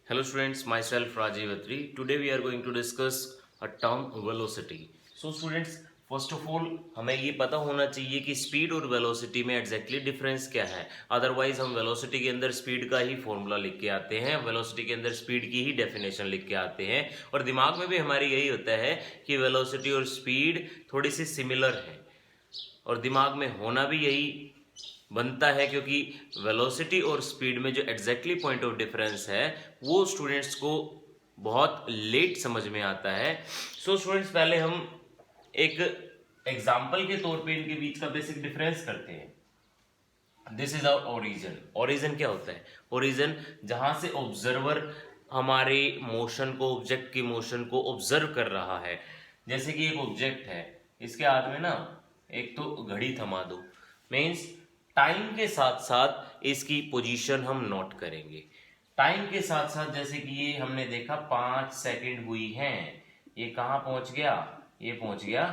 Hello students, myself Rajiv Atri. Today we are going to discuss a term velocity. So students, first of all हमें ये पता होना चाहिए कि speed और वेलोसिटी में एग्जैक्टली डिफरेंस क्या है. अदरवाइज हम वेलोसिटी के अंदर स्पीड का ही फॉर्मूला लिख के आते हैं, वेलोसिटी के अंदर स्पीड की ही डेफिनेशन लिख के आते हैं और दिमाग में भी हमारी यही होता है कि वेलोसिटी और स्पीड थोड़ी सी सिमिलर है और दिमाग में होना भी यही बनता है क्योंकि वेलोसिटी और स्पीड में जो एग्जैक्टली पॉइंट ऑफ डिफरेंस है वो स्टूडेंट्स को बहुत लेट समझ में आता है. सो स्टूडेंट्स, पहले हम एक एग्जाम्पल के तौर पे इनके बीच का बेसिक डिफरेंस करते हैं. This is our origin. Origin क्या होता है? ओरिजिन जहां से ऑब्जर्वर हमारे मोशन को, ऑब्जेक्ट की मोशन को ऑब्जर्व कर रहा है. जैसे कि एक ऑब्जेक्ट है, इसके हाथ में ना एक तो घड़ी थमा दो, मीन्स टाइम के साथ साथ इसकी पोजीशन हम नोट करेंगे. टाइम के साथ साथ जैसे कि ये हमने देखा 5 सेकंड हुई हैं, ये कहाँ पहुंच गया? ये पहुंच गया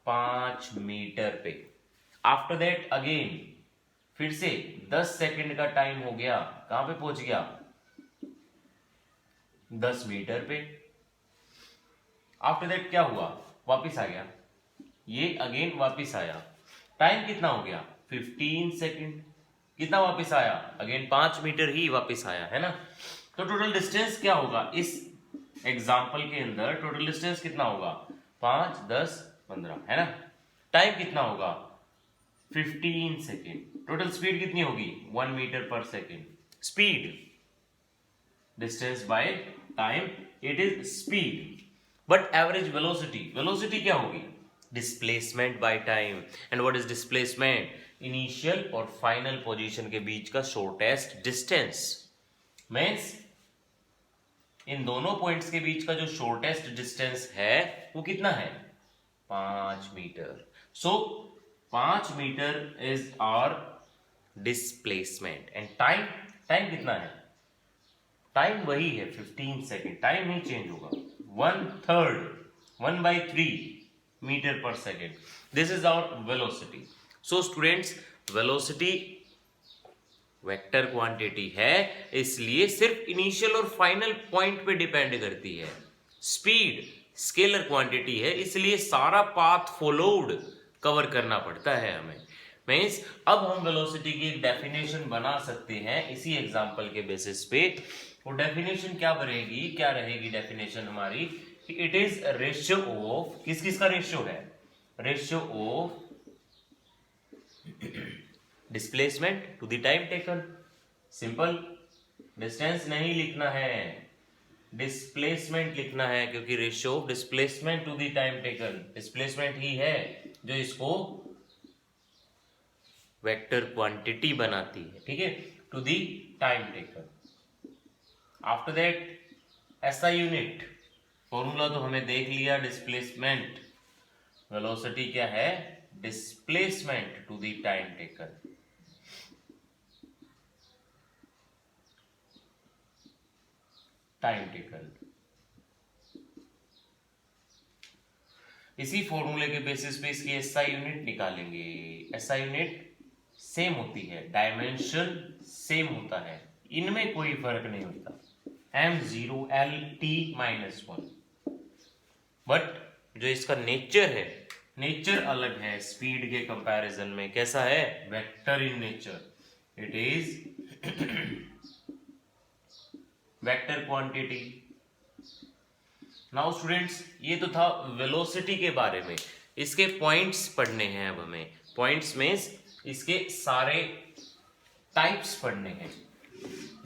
5 मीटर पे. आफ्टर दैट अगेन फिर से 10 सेकंड का टाइम हो गया, कहां पे पहुंच गया? 10 मीटर पे. आफ्टर दैट क्या हुआ? वापिस आ गया, ये अगेन वापिस आया. टाइम कितना हो गया? 15 सेकंड. कितना वापस आया? अगेन 5 मीटर ही वापस आया, है ना. तो टोटल डिस्टेंस क्या होगा इस एग्जाम्पल के अंदर? टोटल डिस्टेंस कितना होगा? 5, 10, 15, है ना. टाइम कितना होगा? 15 सेकेंड. टोटल स्पीड कितनी होगी? 1 metre per second. Speed, distance by time, it is speed. But average velocity, velocity क्या होगी? Displacement by time. And what is displacement? Initial और फाइनल पोजीशन के बीच का शॉर्टेस्ट डिस्टेंस. मीन्स इन दोनों points के बीच का जो शॉर्टेस्ट डिस्टेंस है वो कितना है? 5 metre. So 5 metre is our displacement. And time, time कितना है? टाइम वही है 15 सेकेंड. टाइम नहीं चेंज होगा. 1/3, 1/3 metre per second. This is our velocity. So students, velocity vector quantity है, इसलिए सिर्फ इनिशियल और फाइनल पॉइंट पे डिपेंड करती है. स्पीड स्केलर क्वांटिटी है, इसलिए सारा पाथ फॉलोड कवर करना पड़ता है हमें. मीन्स अब हम वेलोसिटी की एक डेफिनेशन बना सकते हैं इसी एग्जांपल के बेसिस पे. वो डेफिनेशन क्या बनेगी, क्या रहेगी डेफिनेशन हमारी? कि इट इज रेशियो ऑफ, किस किस का रेशियो है? Ratio of displacement to the time taken. Simple, distance नहीं लिखना है, डिस्प्लेसमेंट लिखना है, क्योंकि ratio of displacement to the time taken, displacement ही है जो इसको वेक्टर क्वांटिटी बनाती है. ठीक है, to the time taken. After that SI unit, formula तो हमें देख लिया. डिस्प्लेसमेंट, वेलोसिटी क्या है? Displacement to the time taken. Time taken. इसी फॉर्मूले के बेसिस पे इसकी एसआई यूनिट निकालेंगे. एसआई यूनिट सेम होती है, डायमेंशन सेम होता है, इनमें कोई फर्क नहीं होता. m0 LT-1. बट जो इसका नेचर है, नेचर अलग है स्पीड के कंपैरिजन में. कैसा है? Vector in nature. It is vector quantity. Now students, ये तो था वेलोसिटी के बारे में. इसके पॉइंट्स पढ़ने हैं अब हमें. पॉइंट्स में इसके सारे टाइप्स पढ़ने हैं.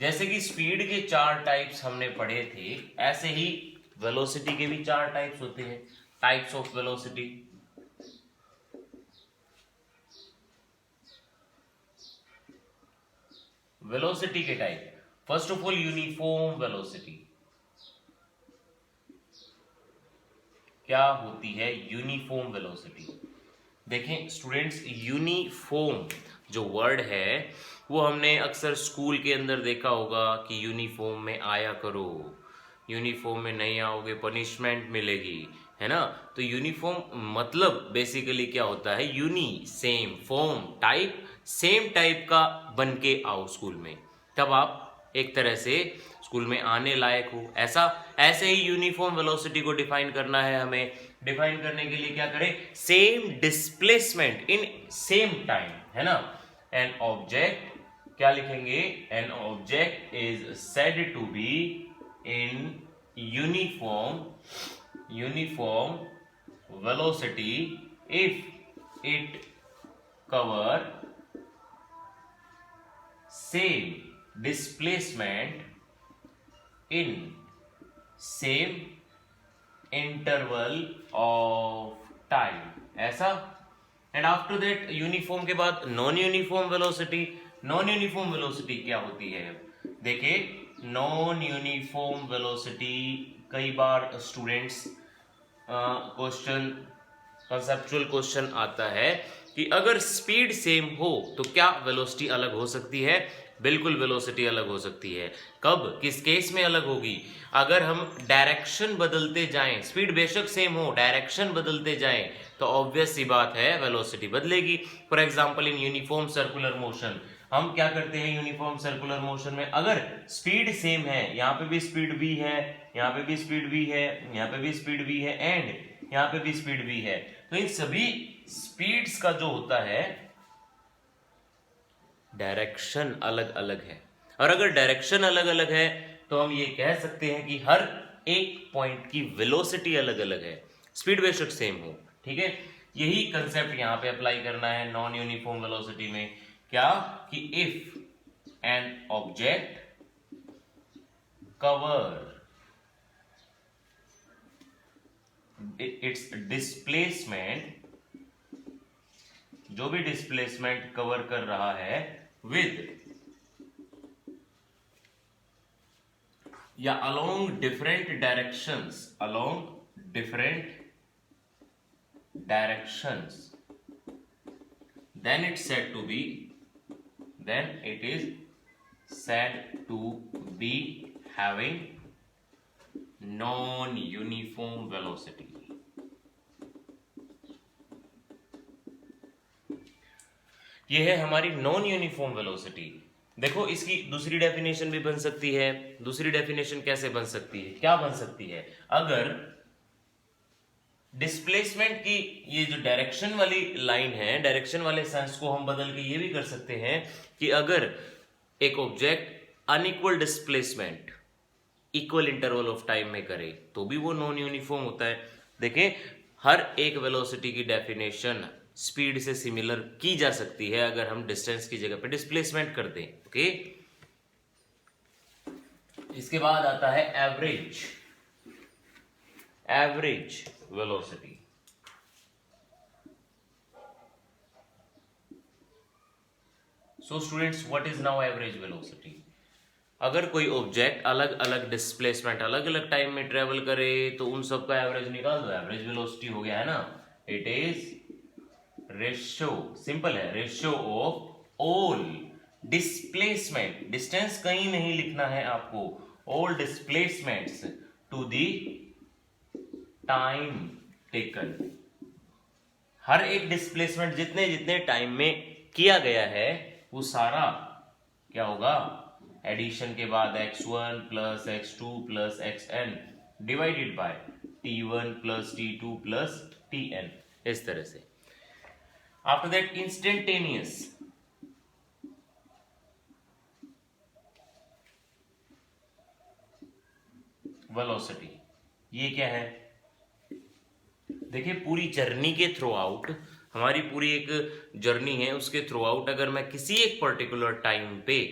जैसे कि स्पीड के 4 टाइप्स हमने पढ़े थे, ऐसे ही वेलोसिटी के भी 4 टाइप्स होते हैं. Types of velocity. वेलोसिटी के type, first of all uniform velocity. क्या होती है यूनिफॉर्म वेलोसिटी? देखें स्टूडेंट्स, यूनिफॉर्म जो वर्ड है वो हमने अक्सर स्कूल के अंदर देखा होगा कि यूनिफॉर्म में आया करो, यूनिफॉर्म में नहीं आओगे पनिशमेंट मिलेगी, है ना. तो यूनिफॉर्म मतलब बेसिकली क्या होता है? Uni, same, form, type, same type का बन के आओ स्कूल में, तब आप एक तरह से स्कूल में आने लायक हो। ऐसे ही यूनिफॉर्म वेलोसिटी को डिफाइन करना है हमें। डिफाइन करने के लिए क्या करें, same displacement in same time, है ना। एन ऑब्जेक्ट क्या लिखेंगे, an object is said to be in uniform velocity if it cover same displacement in same interval of time, ऐसा। एंड आफ्टर दैट यूनिफॉर्म के बाद non uniform velocity. Non uniform velocity क्या होती है, देखिए non uniform velocity कई बार students question, conceptual question आता है कि अगर स्पीड सेम हो तो क्या वेलोसिटी अलग हो सकती है। बिल्कुल वेलोसिटी अलग हो सकती है। कब, किस केस में अलग होगी, अगर हम डायरेक्शन बदलते जाएं, स्पीड बेशक सेम हो, डायरेक्शन बदलते जाएं तो ऑब्वियस सी बात है वेलोसिटी बदलेगी। For example in uniform circular motion हम क्या करते हैं, यूनिफॉर्म सर्कुलर मोशन में अगर स्पीड सेम है, यहाँ पे भी स्पीड v है, यहाँ पे भी स्पीड v है, यहाँ पे भी स्पीड v है एंड यहाँ पे भी स्पीड v है, तो इन सभी स्पीड्स का जो होता है डायरेक्शन अलग अलग है। और अगर डायरेक्शन अलग अलग है तो हम ये कह सकते हैं कि हर एक पॉइंट की वेलोसिटी अलग अलग है, स्पीड बेशक सेम हो। ठीक है, यही कंसेप्ट यहां पे अप्लाई करना है नॉन यूनिफॉर्म वेलोसिटी में। क्या कि if an object cover it's displacement, जो भी डिस्प्लेसमेंट कवर कर रहा है विद या along different directions, then it is said to be having non-uniform velocity। ये है हमारी नॉन यूनिफॉर्म वेलोसिटी। देखो इसकी दूसरी डेफिनेशन भी बन सकती है। दूसरी डेफिनेशन कैसे बन सकती है, क्या बन सकती है, अगर डिस्प्लेसमेंट की ये जो डायरेक्शन वाली लाइन है, डायरेक्शन वाले सेंस को हम बदल के ये भी कर सकते हैं कि अगर एक object unequal displacement equal interval of time में करे तो भी वो नॉन यूनिफॉर्म होता है। देखिए हर एक वेलोसिटी की डेफिनेशन स्पीड से सिमिलर की जा सकती है अगर हम डिस्टेंस की जगह पे डिस्प्लेसमेंट कर दें। ओके, इसके बाद आता है average velocity. So students, what is now average velocity. अगर कोई ऑब्जेक्ट अलग अलग डिस्प्लेसमेंट अलग अलग टाइम में ट्रेवल करे तो उन सब का एवरेज निकाल दो, एवरेज वेलोसिटी हो गया है ना। इट इज रेशियो, सिंपल है, ratio of all displacement, distance कहीं नहीं लिखना है आपको, all displacements to the time taken. हर एक डिस्प्लेसमेंट जितने जितने टाइम में किया गया है वो सारा क्या होगा, एडिशन के बाद x1 plus x2 plus xn divided by t1 plus t2 plus tn, इस तरह से। आफ्टर दैट इंस्टेंटेनियस वेलोसिटी, ये क्या है, देखिए पूरी जर्नी के थ्रू आउट, हमारी पूरी एक जर्नी है उसके थ्रू आउट अगर मैं किसी एक पर्टिकुलर टाइम पे,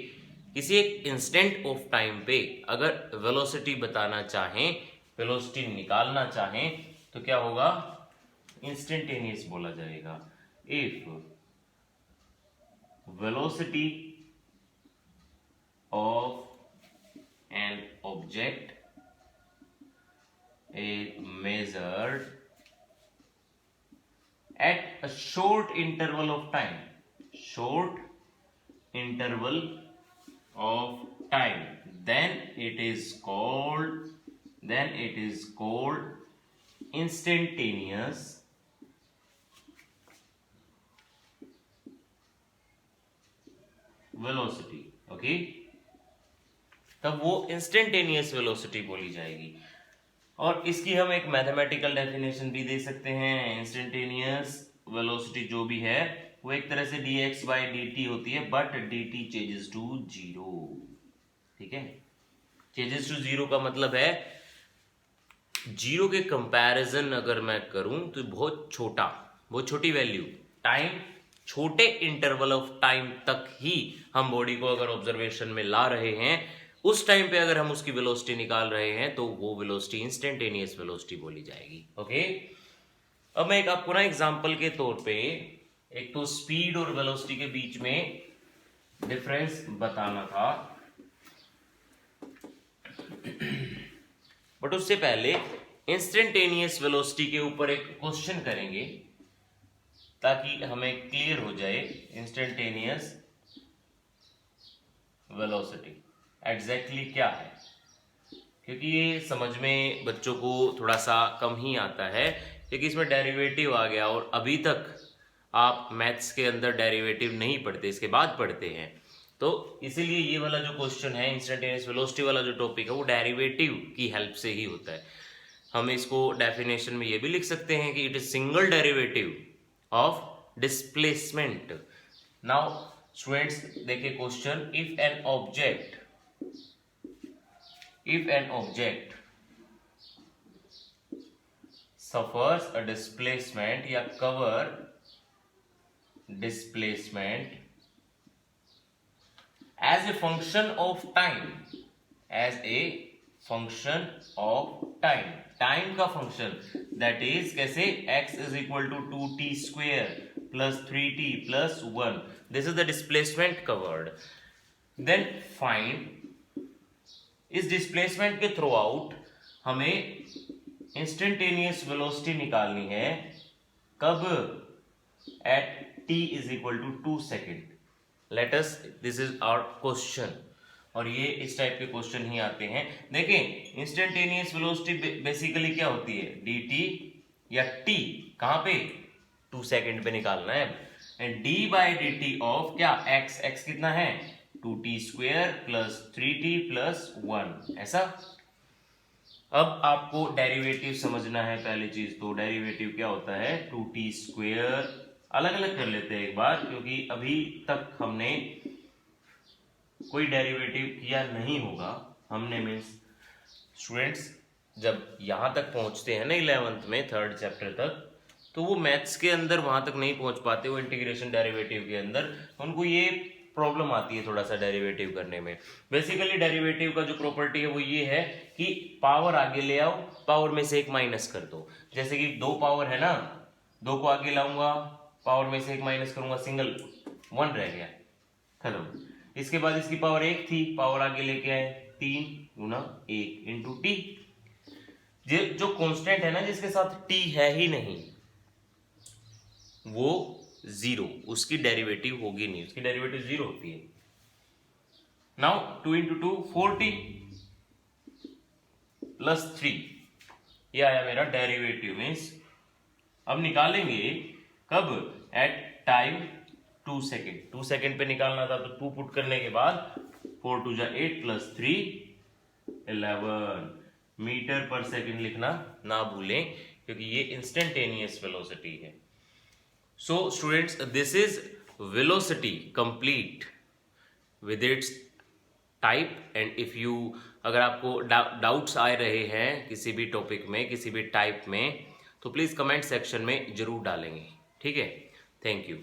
किसी एक इंस्टेंट ऑफ टाइम पे अगर वेलोसिटी बताना चाहें, वेलोसिटी निकालना चाहें तो क्या होगा, इंस्टेंटेनियस बोला जाएगा। If velocity of an object is measured at a short interval of time, then it is called instantaneous velocity। okay, तब वो इंस्टेंटेनियस वेलोसिटी बोली जाएगी। और इसकी हम एक मैथमेटिकल डेफिनेशन भी दे सकते हैं। इंस्टेंटेनियस वेलोसिटी जो भी है वो एक तरह से dx/dt होती है, but dt changes to zero. ठीक है, चेंजेस टू जीरो का मतलब है जीरो के कंपैरिजन अगर मैं करूं तो बहुत छोटी वैल्यू, टाइम, छोटे इंटरवल ऑफ टाइम तक ही हम बॉडी को अगर ऑब्जर्वेशन में ला रहे हैं, उस टाइम पे अगर हम उसकी वेलोसिटी निकाल रहे हैं तो वो वेलोसिटी इंस्टेंटेनियस वेलोसिटी बोली जाएगी। ओके, अब मैं एक आपको ना एग्जांपल के तौर पे एक तो स्पीड और वेलोसिटी के बीच में डिफरेंस बताना था, बट उससे पहले इंस्टेंटेनियस वेलोसिटी के ऊपर एक क्वेश्चन करेंगे ताकि हमें क्लियर हो जाए इंस्टेंटेनियस वेलोसिटी एग्जैक्टली क्या है, क्योंकि ये समझ में बच्चों को थोड़ा सा कम ही आता है, क्योंकि इसमें डेरिवेटिव आ गया और अभी तक आप मैथ्स के अंदर डेरिवेटिव नहीं पढ़ते, इसके बाद पढ़ते हैं। तो इसीलिए ये वाला जो क्वेश्चन है, इंस्टेंटेनियस वेलोसिटी वाला जो टॉपिक है, वो डेरिवेटिव की हेल्प से ही होता है। हम इसको डेफिनेशन में ये भी लिख सकते हैं कि it is single derivative of displacement. Now students देखिए question, if an object suffers a displacement या cover displacement as a function of time, time का फंक्शन, दैट इज कैसे, x is equal to 2t square plus 3t plus 1, this is the displacement covered. Then find, इस displacement के throughout हमें instantaneous velocity निकालनी है, कब, at t is equal to 2 second. Let us, this is our question, और ये इस type के क्वेश्चन ही आते हैं। देखें इंस्टेंटेनियस वेलोसिटी बेसिकली क्या होती है, dt या t, कहां पे, 2 सेकेंड पे निकालना है, एंड d/dt ऑफ क्या, x कितना है, 2t square plus 3t plus 1, ऐसा। अब आपको डेरिवेटिव समझना है। पहली चीज तो डेरिवेटिव क्या होता है, 2t स्क्वायर, अलग अलग कर लेते हैं एक बार, क्योंकि अभी तक हमने कोई डेरिवेटिव किया नहीं होगा। हमने मीन्स स्टूडेंट्स जब यहां तक पहुंचते हैं ना 11th में 3rd चैप्टर तक, तो वो मैथ्स के अंदर वहां तक नहीं पहुंच पाते, वो इंटीग्रेशन डेरिवेटिव के अंदर उनको ये प्रॉब्लम आती है थोड़ा सा डेरिवेटिव करने में। बेसिकली डेरिवेटिव का जो प्रॉपर्टी है वो ये है कि पावर आगे ले आओ, पावर में से एक माइनस कर दो। जैसे कि 2 पावर है ना, 2 को आगे लाऊंगा, पावर में से एक माइनस करूंगा, सिंगल 1 रह गया, खत्म। इसके बाद इसकी पावर 1 थी, पावर आगे लेके आए, 3 गुना 1 इंटू टी। जो कांस्टेंट है ना, जिसके साथ टी है ही नहीं, वो 0, उसकी डेरिवेटिव होगी नहीं, उसकी डेरिवेटिव 0 होती है। नाउ 2 इंटू 2 4t प्लस 3, ये आया मेरा डेरिवेटिव। मीन्स अब निकालेंगे कब, एट टाइम 2 सेकेंड। 2 सेकेंड पे निकालना था, तो 2 पुट करने के बाद 4 2 जा 8 प्लस 3 11 मीटर पर सेकेंड लिखना ना भूलें, क्योंकि ये इंस्टेंटेनियस वेलोसिटी है। So students, this is velocity complete with its type. And if you, अगर आपको डाउट्स आ रहे हैं किसी भी टॉपिक में, किसी भी टाइप में, तो प्लीज कमेंट सेक्शन में जरूर डालेंगे। ठीक है, थैंक यू।